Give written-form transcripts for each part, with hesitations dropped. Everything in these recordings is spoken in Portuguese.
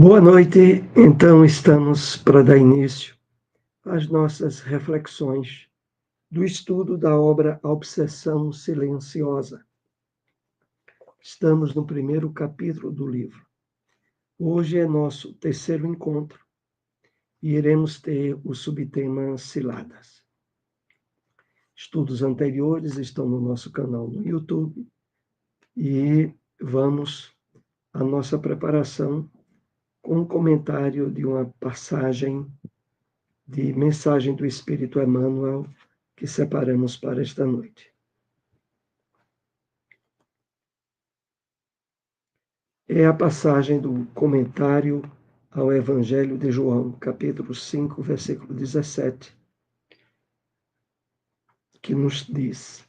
Boa noite. Então, estamos para dar início às nossas reflexões do estudo da obra A Obsessão Silenciosa. Estamos no primeiro capítulo do livro. Hoje é nosso terceiro encontro e iremos ter o subtema Ciladas. Estudos anteriores estão no nosso canal no YouTube e vamos à nossa preparação com um comentário de uma passagem de Mensagem do Espírito Emmanuel que separamos para esta noite. É a passagem do comentário ao Evangelho de João, capítulo 5, versículo 17, que nos diz: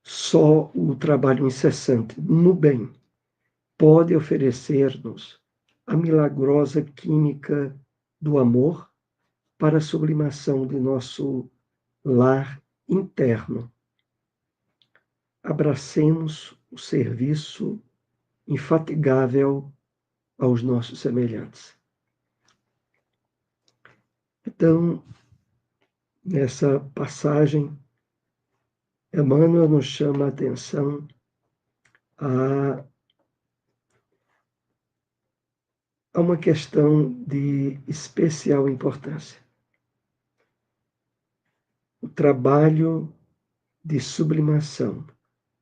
só o trabalho incessante no bem pode oferecer-nos a milagrosa química do amor para a sublimação de nosso lar interno. Abracemos o serviço infatigável aos nossos semelhantes. Então, nessa passagem, Emmanuel nos chama a atenção a uma questão de especial importância. O trabalho de sublimação,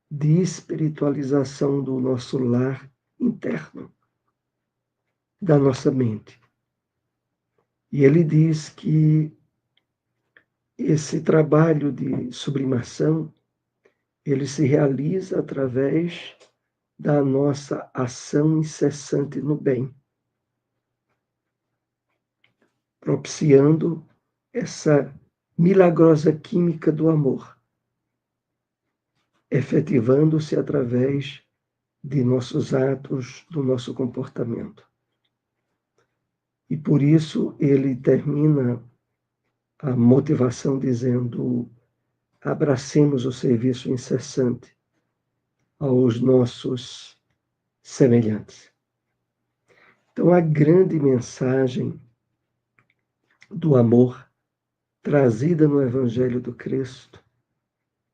de espiritualização do nosso lar interno, da nossa mente. E ele diz que esse trabalho de sublimação, ele se realiza através da nossa ação incessante no bem, propiciando essa milagrosa química do amor, efetivando-se através de nossos atos, do nosso comportamento. E por isso ele termina a motivação dizendo: abracemos o serviço incessante aos nossos semelhantes. Então, a grande mensagem do amor trazida no Evangelho do Cristo,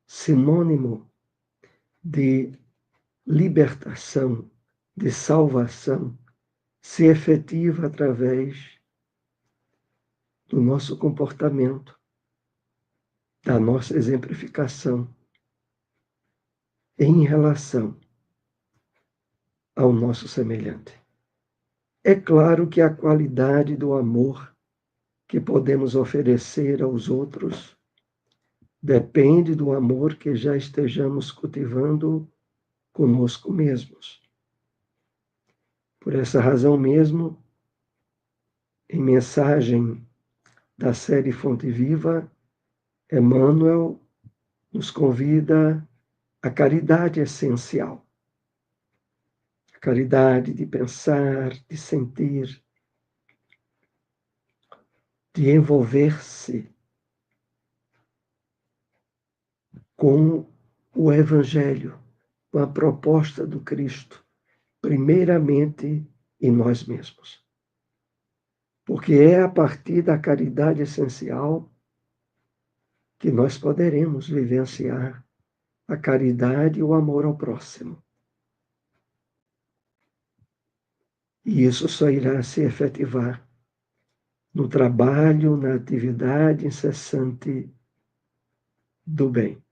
sinônimo de libertação, de salvação, se efetiva através do nosso comportamento, da nossa exemplificação em relação ao nosso semelhante. É claro que a qualidade do amor que podemos oferecer aos outros depende do amor que já estejamos cultivando conosco mesmos. Por essa razão mesmo, em mensagem da série Fonte Viva, Emmanuel nos convida à caridade essencial. A caridade de pensar, de sentir, de envolver-se com o Evangelho, com a proposta do Cristo, primeiramente em nós mesmos. Porque é a partir da caridade essencial que nós poderemos vivenciar a caridade e o amor ao próximo. E isso só irá se efetivar no trabalho, na atividade incessante do bem.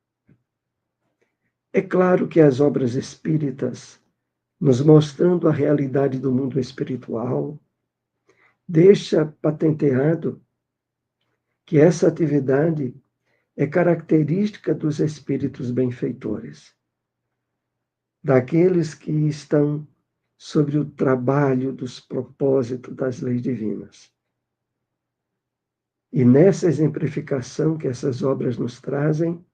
É claro que as obras espíritas, nos mostrando a realidade do mundo espiritual, deixa patenteado que essa atividade é característica dos espíritos benfeitores, daqueles que estão sobre o trabalho dos propósitos das leis divinas. E nessa exemplificação que essas obras nos trazem,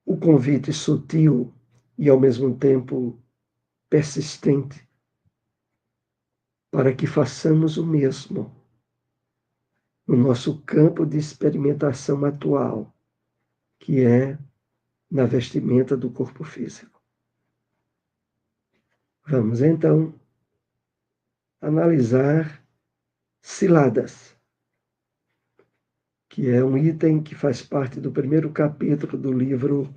o convite sutil e ao mesmo tempo persistente para que façamos o mesmo no nosso campo de experimentação atual, que é na vestimenta do corpo físico. Vamos então analisar ciladas, que é um item que faz parte do primeiro capítulo do livro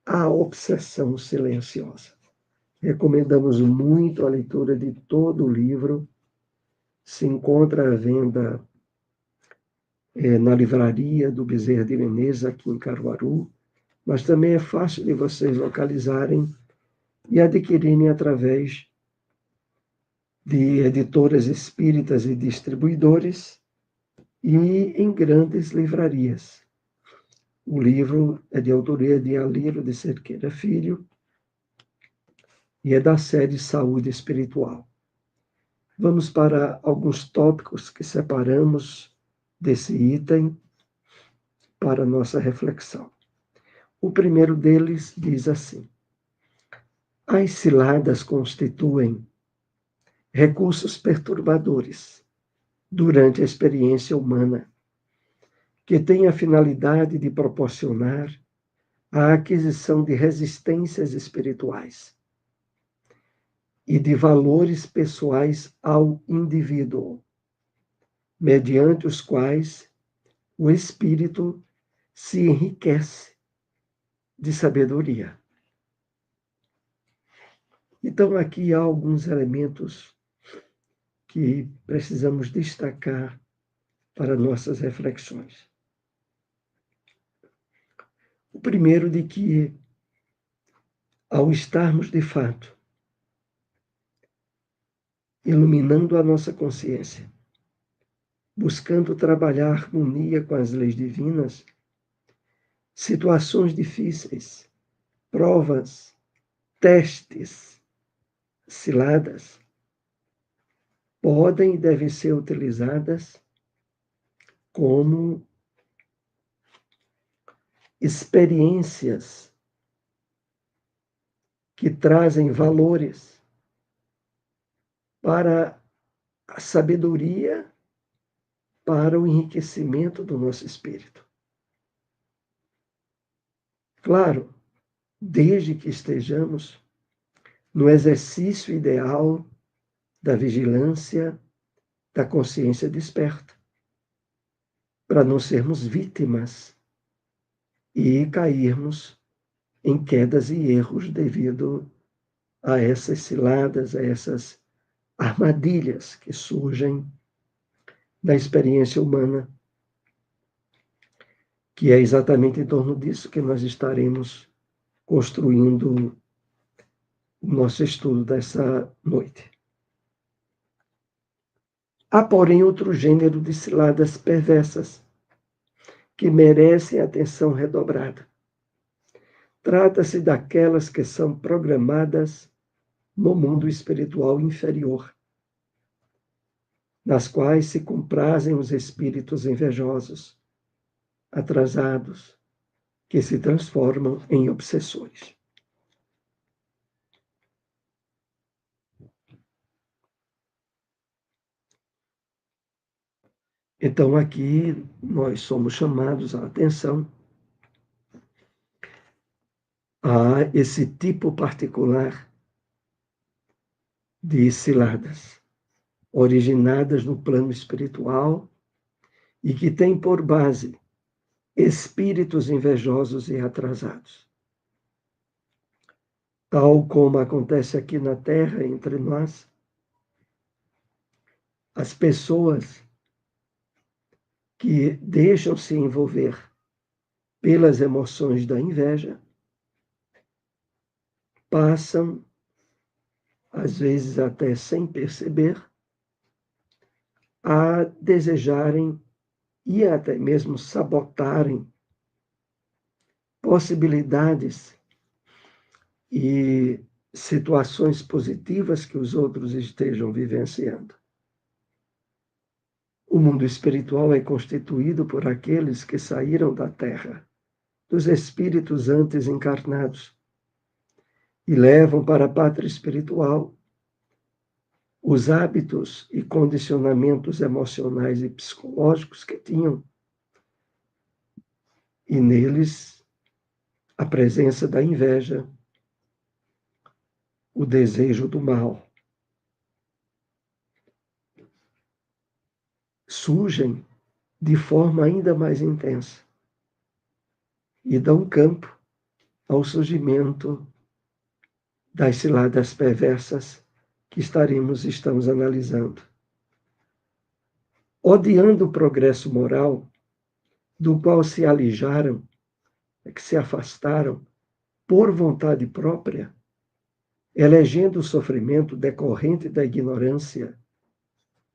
A Obsessão Silenciosa. Recomendamos muito a leitura de todo o livro. Se encontra à venda na livraria do Bezerra de Menezes, aqui em Caruaru, mas também é fácil de vocês localizarem e adquirirem através de editoras espíritas e distribuidores e em grandes livrarias. O livro é de autoria de Alírio de Cerqueira Filho e é da série Saúde Espiritual. Vamos para alguns tópicos que separamos desse item para nossa reflexão. O primeiro deles diz assim: as ciladas constituem recursos perturbadores durante a experiência humana, que têm a finalidade de proporcionar a aquisição de resistências espirituais e de valores pessoais ao indivíduo, mediante os quais o espírito se enriquece de sabedoria. Então, aqui há alguns elementos que precisamos destacar para nossas reflexões. O primeiro, de que, ao estarmos de fato iluminando a nossa consciência, buscando trabalhar harmonia com as leis divinas, situações difíceis, provas, testes, ciladas, podem e devem ser utilizadas como experiências que trazem valores para a sabedoria, para o enriquecimento do nosso espírito. Claro, desde que estejamos no exercício ideal da vigilância, da consciência desperta, para não sermos vítimas e cairmos em quedas e erros devido a essas ciladas, a essas armadilhas que surgem na experiência humana, que é exatamente em torno disso que nós estaremos construindo o nosso estudo dessa noite. Há, porém, outro gênero de ciladas perversas que merecem atenção redobrada. Trata-se daquelas que são programadas no mundo espiritual inferior, nas quais se comprazem os espíritos invejosos, atrasados, que se transformam em obsessores. Então, aqui nós somos chamados a atenção a esse tipo particular de ciladas, originadas no plano espiritual e que têm por base espíritos invejosos e atrasados. Tal como acontece aqui na Terra, entre nós, as pessoas que deixam se envolver pelas emoções da inveja passam, às vezes até sem perceber, a desejarem e até mesmo sabotarem possibilidades e situações positivas que os outros estejam vivenciando. O mundo espiritual é constituído por aqueles que saíram da terra, dos espíritos antes encarnados, e levam para a pátria espiritual os hábitos e condicionamentos emocionais e psicológicos que tinham, e neles a presença da inveja, o desejo do mal. surgem de forma ainda mais intensa e dão campo ao surgimento das ciladas perversas que estamos analisando. Odiando o progresso moral, do qual se alijaram, que se afastaram por vontade própria, elegendo o sofrimento decorrente da ignorância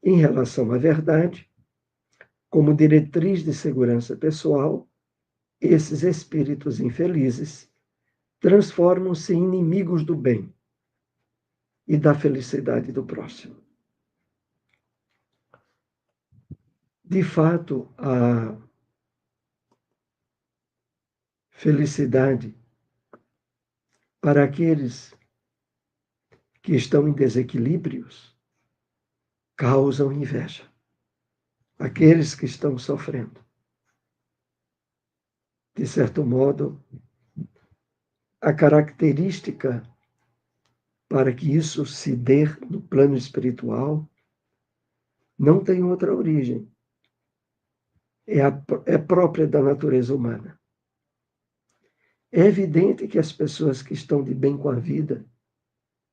em relação à verdade, como diretriz de segurança pessoal, esses espíritos infelizes transformam-se em inimigos do bem e da felicidade do próximo. De fato, a felicidade para aqueles que estão em desequilíbrios causam inveja. Aqueles que estão sofrendo. De certo modo, a característica para que isso se dê no plano espiritual não tem outra origem. É própria da natureza humana. É evidente que as pessoas que estão de bem com a vida,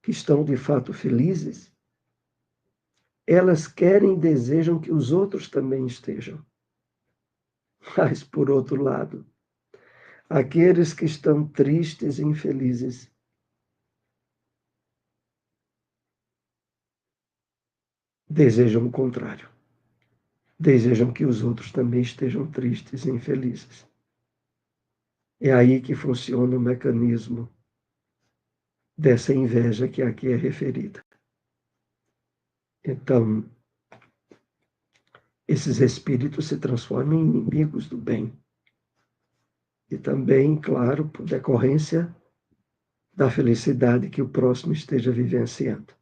que estão de fato felizes, elas querem e desejam que os outros também estejam. Mas, por outro lado, aqueles que estão tristes e infelizes desejam o contrário. Desejam que os outros também estejam tristes e infelizes. É aí que funciona o mecanismo dessa inveja que aqui é referida. Então, esses espíritos se transformam em inimigos do bem. E também, claro, por decorrência da felicidade que o próximo esteja vivenciando.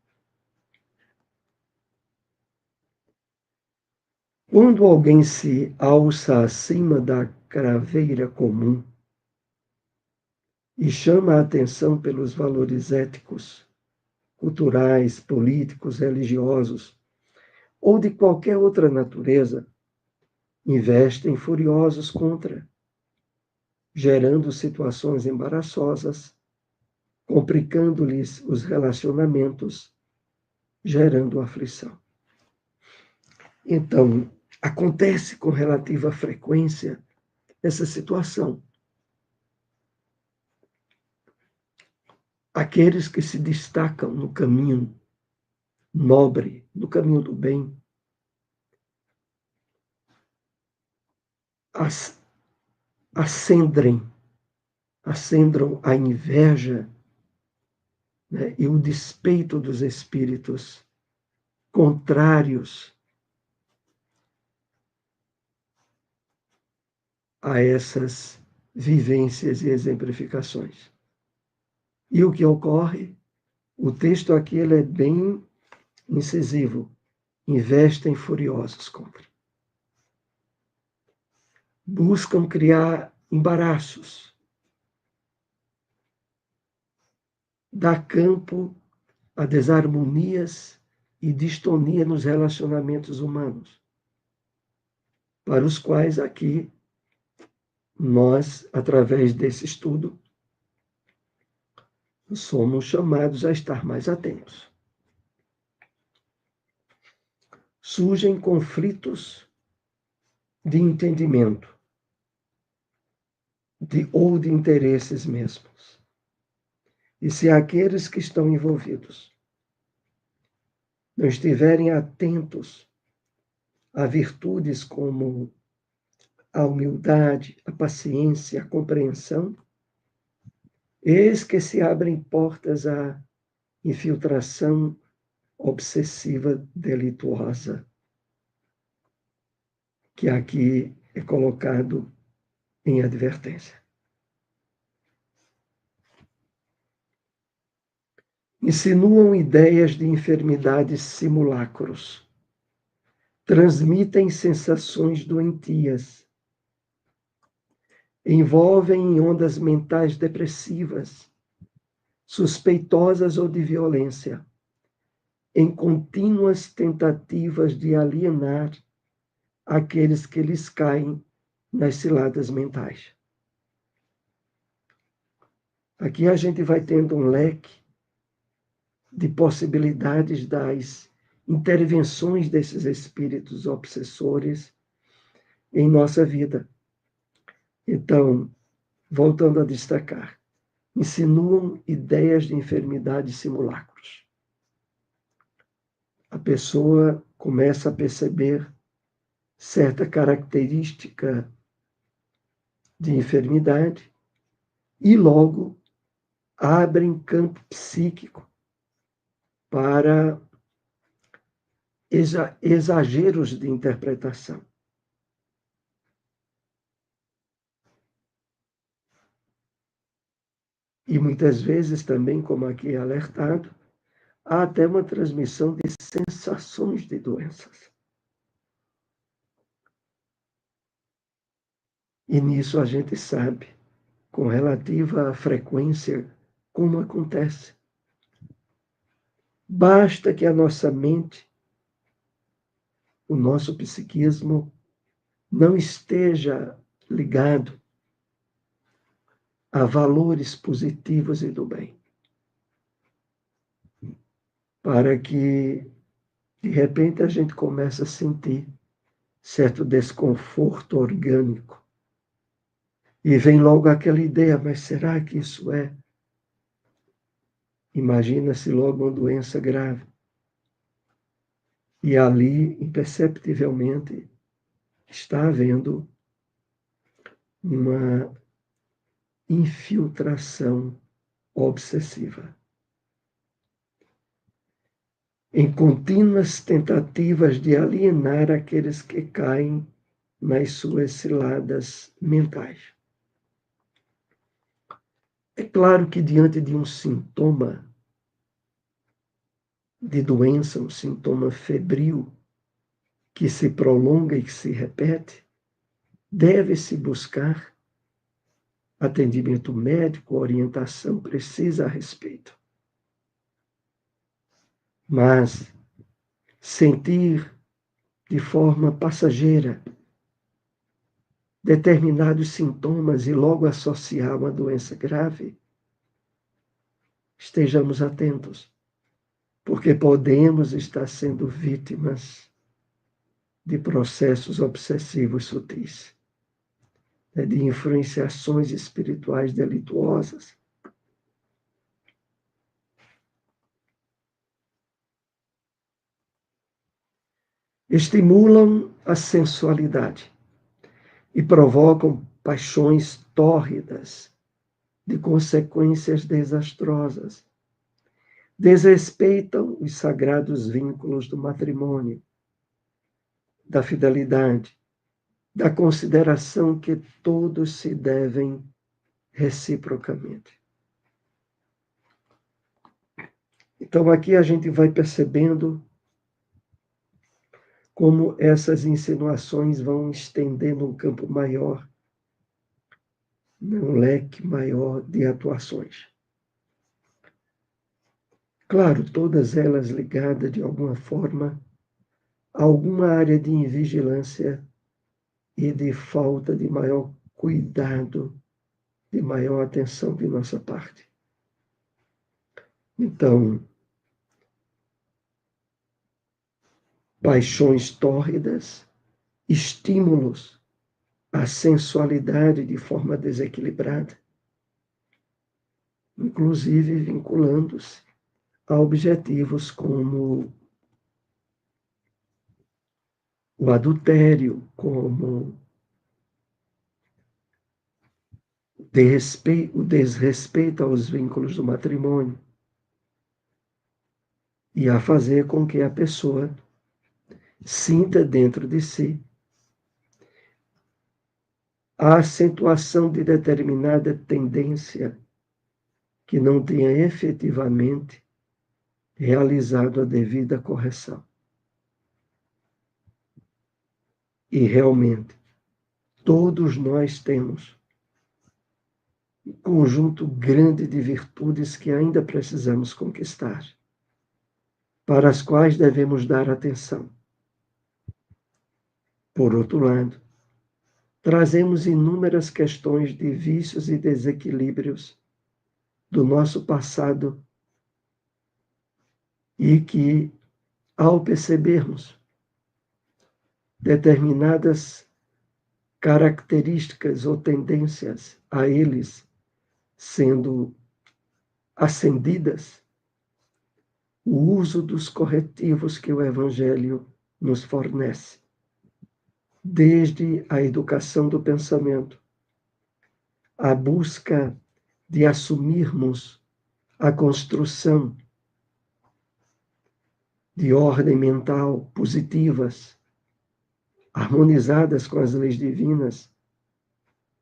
Quando alguém se alça acima da craveira comum e chama a atenção pelos valores éticos, culturais, políticos, religiosos ou de qualquer outra natureza, investem furiosos contra, gerando situações embaraçosas, complicando-lhes os relacionamentos, gerando aflição. Então, acontece com relativa frequência essa situação. Aqueles que se destacam no caminho nobre, no caminho do bem, acendram a inveja, né, e o despeito dos espíritos contrários a essas vivências e exemplificações. E o que ocorre? O texto aqui ele é bem incisivo. Investem furiosos contra. Buscam criar embaraços. Dá campo a desarmonias e distonia nos relacionamentos humanos, para os quais aqui nós, através desse estudo, somos chamados a estar mais atentos. Surgem conflitos de entendimento ou de interesses mesmos. E se aqueles que estão envolvidos não estiverem atentos a virtudes como a humildade, a paciência, a compreensão, eis que se abrem portas à infiltração obsessiva delituosa, que aqui é colocado em advertência. Insinuam ideias de enfermidades simulacros, transmitem sensações doentias, envolvem em ondas mentais depressivas, suspeitosas ou de violência, em contínuas tentativas de alienar àqueles que lhes caem nas ciladas mentais. Aqui a gente vai tendo um leque de possibilidades das intervenções desses espíritos obsessores em nossa vida. Então, voltando a destacar, insinuam ideias de enfermidade e simulacros. A pessoa começa a perceber certa característica de enfermidade e logo abrem campo psíquico para exageros de interpretação. E muitas vezes também, como aqui é alertado, há até uma transmissão de sensações de doenças. E nisso a gente sabe, com relativa frequência, como acontece. Basta que a nossa mente, o nosso psiquismo, não esteja ligado a valores positivos e do bem, para que, de repente, a gente comece a sentir certo desconforto orgânico. E vem logo aquela ideia, mas será que isso é? Imagina-se logo uma doença grave. E ali, imperceptivelmente, está havendo uma infiltração obsessiva. Em contínuas tentativas de alienar aqueles que caem nas suas ciladas mentais. É claro que diante de um sintoma de doença, um sintoma febril, que se prolonga e que se repete, deve-se buscar atendimento médico, orientação precisa a respeito. Mas sentir de forma passageira determinados sintomas e logo associar uma doença grave, estejamos atentos, porque podemos estar sendo vítimas de processos obsessivos sutis, de influenciações espirituais delituosas. Estimulam a sensualidade e provocam paixões tórridas de consequências desastrosas. Desrespeitam os sagrados vínculos do matrimônio, da fidelidade, da consideração que todos se devem reciprocamente. Então, aqui a gente vai percebendo como essas insinuações vão estendendo um campo maior, um leque maior de atuações. Claro, todas elas ligadas de alguma forma a alguma área de invigilância e de falta de maior cuidado, de maior atenção de nossa parte. Então, paixões tórridas, estímulos à sensualidade de forma desequilibrada, inclusive vinculando-se a objetivos como o adultério, como o desrespeito aos vínculos do matrimônio, e a fazer com que a pessoa sinta dentro de si a acentuação de determinada tendência que não tenha efetivamente realizado a devida correção. E realmente, todos nós temos um conjunto grande de virtudes que ainda precisamos conquistar, para as quais devemos dar atenção. Por outro lado, trazemos inúmeras questões de vícios e desequilíbrios do nosso passado e que, ao percebermos determinadas características ou tendências a eles sendo acendidas, o uso dos corretivos que o Evangelho nos fornece, desde a educação do pensamento, a busca de assumirmos a construção de ordem mental positivas, harmonizadas com as leis divinas,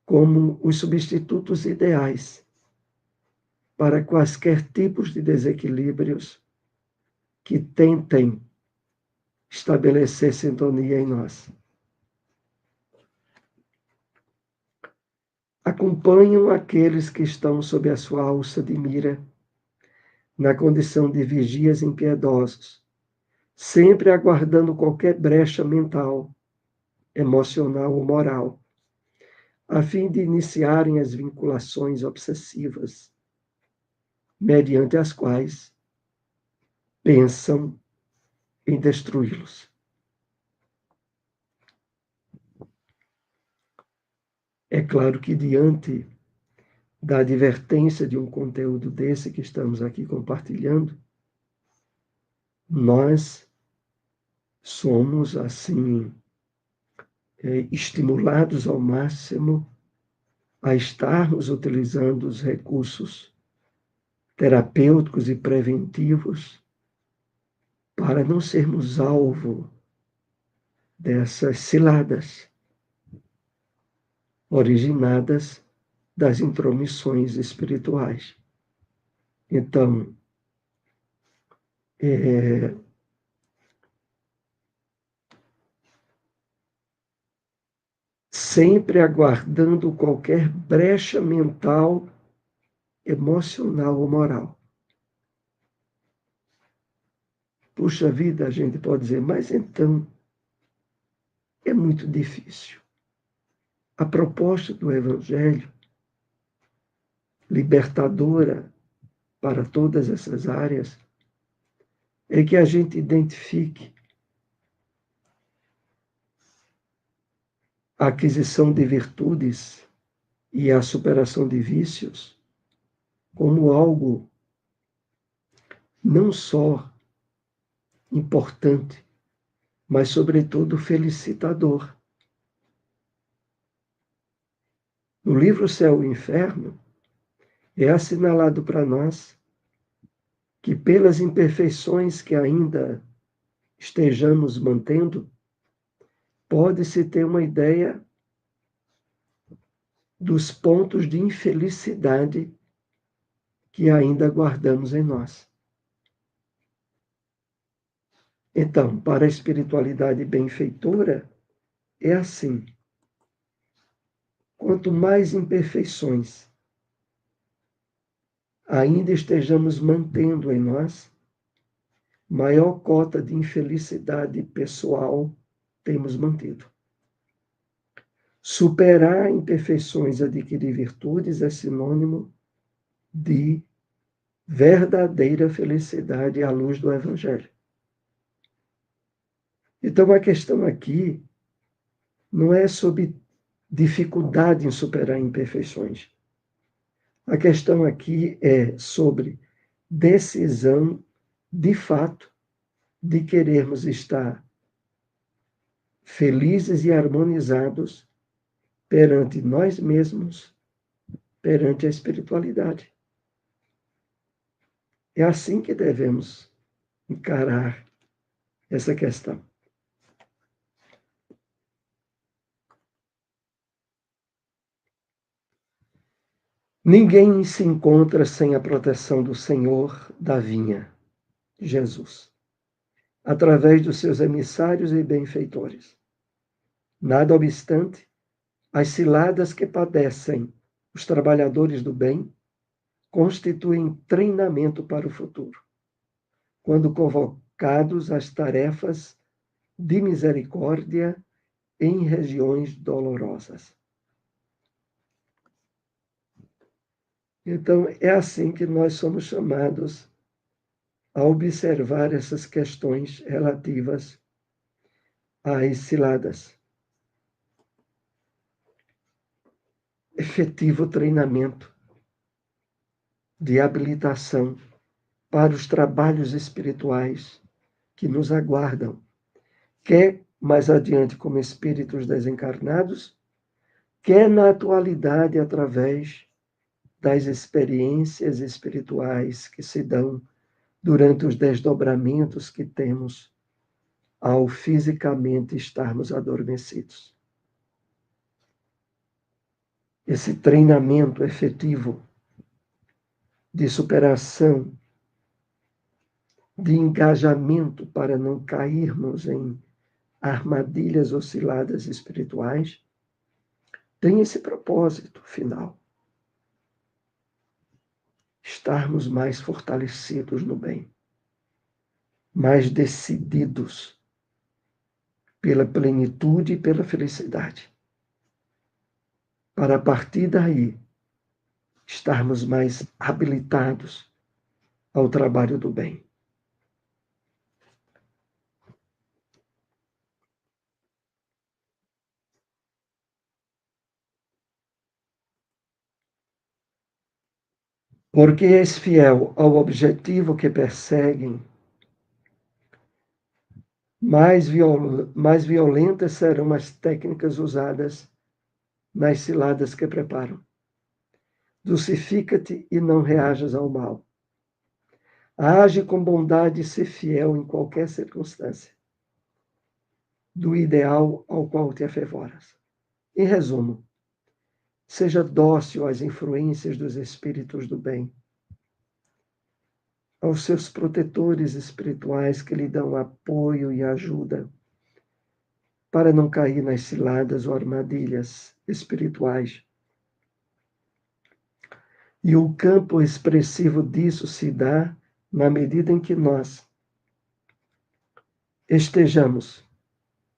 como os substitutos ideais para quaisquer tipos de desequilíbrios que tentem estabelecer sintonia em nós. Acompanham aqueles que estão sob a sua alça de mira, na condição de vigias impiedosos, sempre aguardando qualquer brecha mental, emocional ou moral, a fim de iniciarem as vinculações obsessivas, mediante as quais pensam em destruí-los. É claro que, diante da advertência de um conteúdo desse que estamos aqui compartilhando, nós somos, assim, estimulados ao máximo a estarmos utilizando os recursos terapêuticos e preventivos para não sermos alvo dessas ciladas originadas das intromissões espirituais. Então, sempre aguardando qualquer brecha mental, emocional ou moral. Puxa vida, a gente pode dizer, mas então é muito difícil. A proposta do Evangelho, libertadora para todas essas áreas, é que a gente identifique a aquisição de virtudes e a superação de vícios como algo não só importante, mas, sobretudo, felicitador. No livro Céu e Inferno, é assinalado para nós que, pelas imperfeições que ainda estejamos mantendo, pode-se ter uma ideia dos pontos de infelicidade que ainda guardamos em nós. Então, para a espiritualidade benfeitora, é assim. Quanto mais imperfeições ainda estejamos mantendo em nós, maior cota de infelicidade pessoal temos mantido. Superar imperfeições e adquirir virtudes é sinônimo de verdadeira felicidade à luz do Evangelho. Então, a questão aqui não é sobre dificuldade em superar imperfeições. A questão aqui é sobre decisão, de fato, de querermos estar felizes e harmonizados perante nós mesmos, perante a espiritualidade. É assim que devemos encarar essa questão. Ninguém se encontra sem a proteção do Senhor da vinha, Jesus, através dos seus emissários e benfeitores. Nada obstante, as ciladas que padecem os trabalhadores do bem constituem treinamento para o futuro, quando convocados às tarefas de misericórdia em regiões dolorosas. Então, é assim que nós somos chamados a observar essas questões relativas às ciladas. Efetivo treinamento de habilitação para os trabalhos espirituais que nos aguardam, quer mais adiante como espíritos desencarnados, quer na atualidade através das experiências espirituais que se dão durante os desdobramentos que temos ao fisicamente estarmos adormecidos. Esse treinamento efetivo de superação, de engajamento para não cairmos em armadilhas osciladas espirituais, tem esse propósito final: estarmos mais fortalecidos no bem, mais decididos pela plenitude e pela felicidade, para a partir daí estarmos mais habilitados ao trabalho do bem. Porque és fiel ao objetivo que perseguem, mais violentas serão as técnicas usadas nas ciladas que preparam. Dulcifica-te e não reajas ao mal. Age com bondade e ser fiel em qualquer circunstância do ideal ao qual te afevoras. Em resumo, seja dócil às influências dos espíritos do bem, aos seus protetores espirituais que lhe dão apoio e ajuda para não cair nas ciladas ou armadilhas espirituais. E o campo expressivo disso se dá na medida em que nós estejamos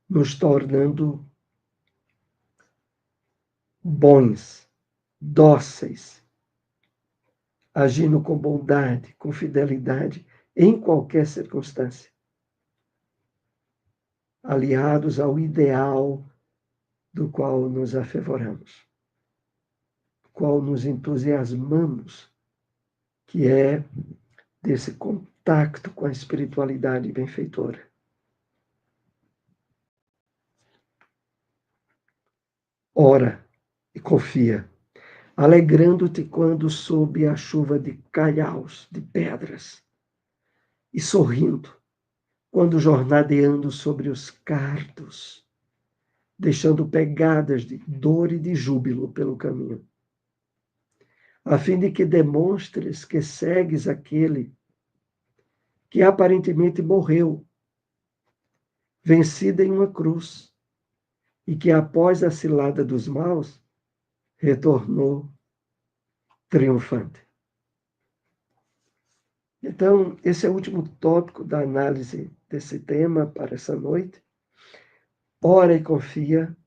nos tornando bons, dóceis, agindo com bondade, com fidelidade, em qualquer circunstância, aliados ao ideal do qual nos afevoramos, qual nos entusiasmamos, que é desse contato com a espiritualidade benfeitora. Ora e confia, alegrando-te quando sob a chuva de calhaus, de pedras, e sorrindo quando jornadeando sobre os cardos, deixando pegadas de dor e de júbilo pelo caminho, a fim de que demonstres que segues aquele que aparentemente morreu, vencido em uma cruz, e que após a cilada dos maus, retornou triunfante. Então, esse é o último tópico da análise desse tema para essa noite. Ora e confia,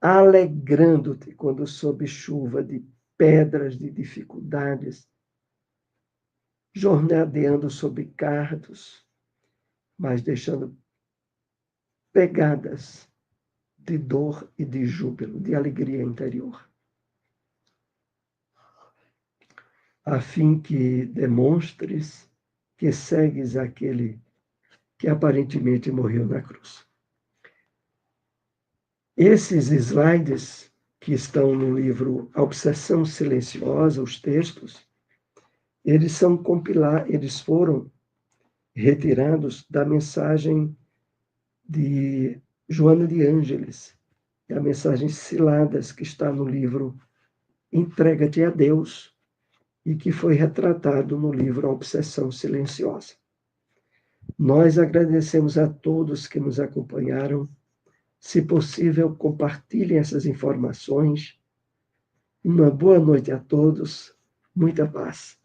alegrando-te quando sob chuva de pedras, de dificuldades, jornadeando sob cardos, mas deixando pegadas de dor e de júbilo, de alegria interior, a fim que demonstres que segues aquele que aparentemente morreu na cruz. Esses slides que estão no livro A Obsessão Silenciosa, os textos, eles foram retirados da mensagem de Joana de Ângeles, a mensagem Ciladas, que está no livro Entrega-te a Deus, e que foi retratado no livro A Obsessão Silenciosa. Nós agradecemos a todos que nos acompanharam. Se possível, compartilhem essas informações. Uma boa noite a todos. Muita paz.